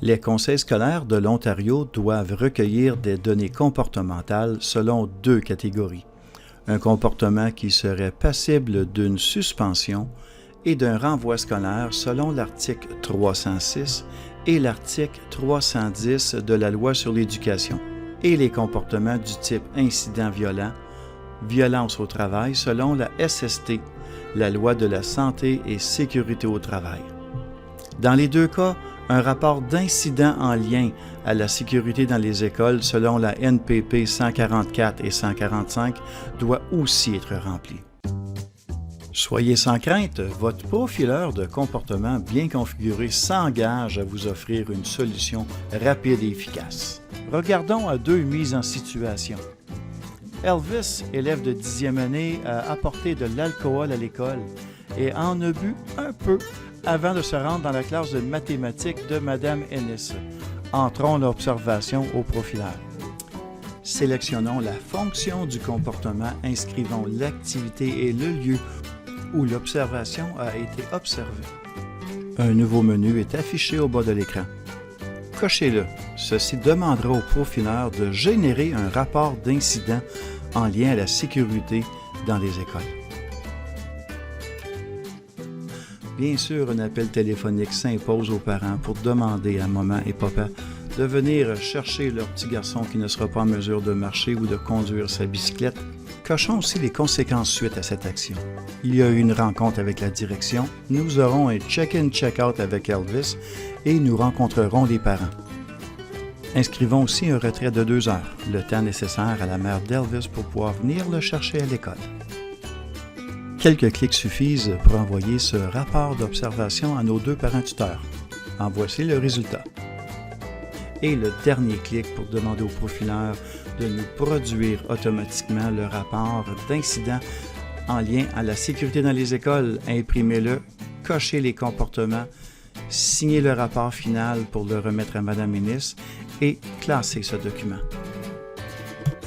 Les conseils scolaires de l'Ontario doivent recueillir des données comportementales selon deux catégories. Un comportement qui serait passible d'une suspension et d'un renvoi scolaire selon l'article 306 et l'article 310 de la Loi sur l'éducation, et les comportements du type incident violent, violence au travail selon la SST, la Loi de la santé et sécurité au travail. Dans les deux cas, un rapport d'incident en lien à la sécurité dans les écoles selon la NPP 144 et 145 doit aussi être rempli. Soyez sans crainte, votre profileur de comportement bien configuré s'engage à vous offrir une solution rapide et efficace. Regardons à deux mises en situation. Elvis, élève de 10e année, a apporté de l'alcool à l'école et en a bu un peu avant de se rendre dans la classe de mathématiques de Mme Ennis. Entrons l'observation au profileur. Sélectionnons la fonction du comportement, inscrivons l'activité et le lieu où l'observation a été observée. Un nouveau menu est affiché au bas de l'écran. Cochez-le. Ceci demandera au profileur de générer un rapport d'incident en lien à la sécurité dans les écoles. Bien sûr, un appel téléphonique s'impose aux parents pour demander à maman et papa de venir chercher leur petit garçon qui ne sera pas en mesure de marcher ou de conduire sa bicyclette. Cochons aussi les conséquences suite à cette action. Il y a eu une rencontre avec la direction, nous aurons un check-in, check-out avec Elvis et nous rencontrerons les parents. Inscrivons aussi un retrait de 2 heures, le temps nécessaire à la mère d'Elvis pour pouvoir venir le chercher à l'école. Quelques clics suffisent pour envoyer ce rapport d'observation à nos deux parents tuteurs. En voici le résultat. Et le dernier clic pour demander au profileur de nous produire automatiquement le rapport d'incident en lien à la sécurité dans les écoles. Imprimez-le, cochez les comportements, signez le rapport final pour le remettre à Mme Ennis et classez ce document.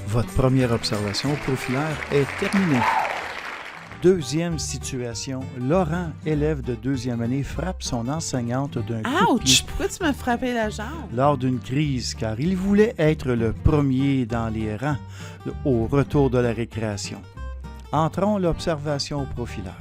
Votre première observation au profileur est terminée. Deuxième situation, Laurent, élève de 2e année, frappe son enseignante d'un coup de pied. Ouch! Pourquoi tu m'as frappé la jambe? Lors d'une crise, car il voulait être le premier dans les rangs au retour de la récréation. Entrons l'observation au profileur.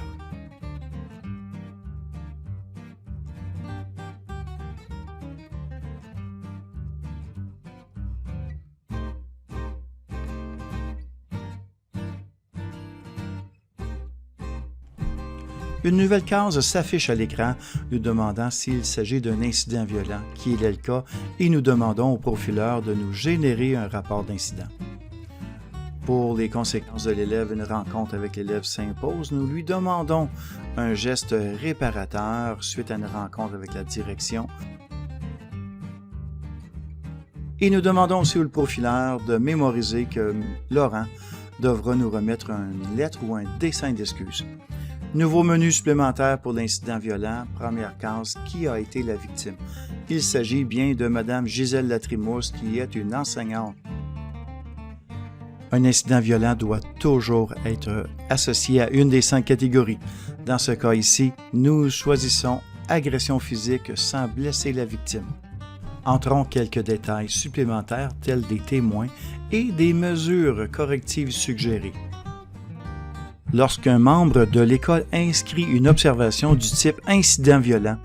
Une nouvelle case s'affiche à l'écran nous demandant s'il s'agit d'un incident violent, qui est le cas, et nous demandons au profileur de nous générer un rapport d'incident. Pour les conséquences de l'élève, une rencontre avec l'élève s'impose. Nous lui demandons un geste réparateur suite à une rencontre avec la direction. Et nous demandons aussi au profileur de mémoriser que Laurent devra nous remettre une lettre ou un dessin d'excuse. Nouveau menu supplémentaire pour l'incident violent. Première case, qui a été la victime? Il s'agit bien de Mme Gisèle Latrimousse, qui est une enseignante. Un incident violent doit toujours être associé à une des 5 catégories. Dans ce cas ici, nous choisissons agression physique sans blesser la victime. Entrons quelques détails supplémentaires tels des témoins et des mesures correctives suggérées. Lorsqu'un membre de l'école inscrit une observation du type incident violent,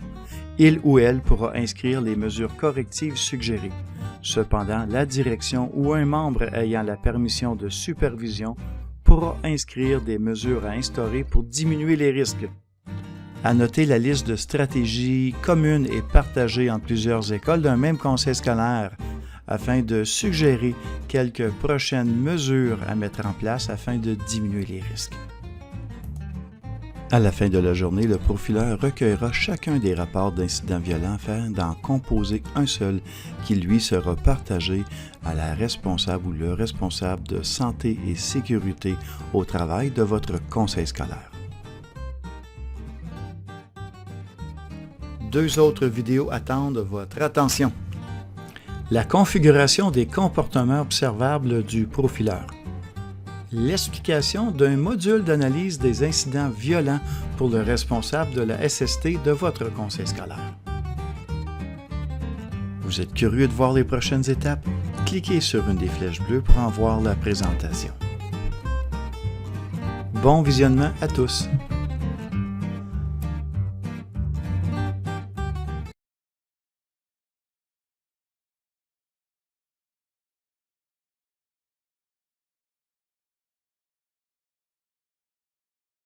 il ou elle pourra inscrire les mesures correctives suggérées. Cependant, la direction ou un membre ayant la permission de supervision pourra inscrire des mesures à instaurer pour diminuer les risques. À noter la liste de stratégies communes et partagées entre plusieurs écoles d'un même conseil scolaire afin de suggérer quelques prochaines mesures à mettre en place afin de diminuer les risques. À la fin de la journée, le profileur recueillera chacun des rapports d'incidents violents afin d'en composer un seul qui, lui, sera partagé à la responsable ou le responsable de santé et sécurité au travail de votre conseil scolaire. 2 autres vidéos attendent votre attention. La configuration des comportements observables du profileur. L'explication d'un module d'analyse des incidents violents pour le responsable de la SST de votre conseil scolaire. Vous êtes curieux de voir les prochaines étapes? Cliquez sur une des flèches bleues pour en voir la présentation. Bon visionnement à tous!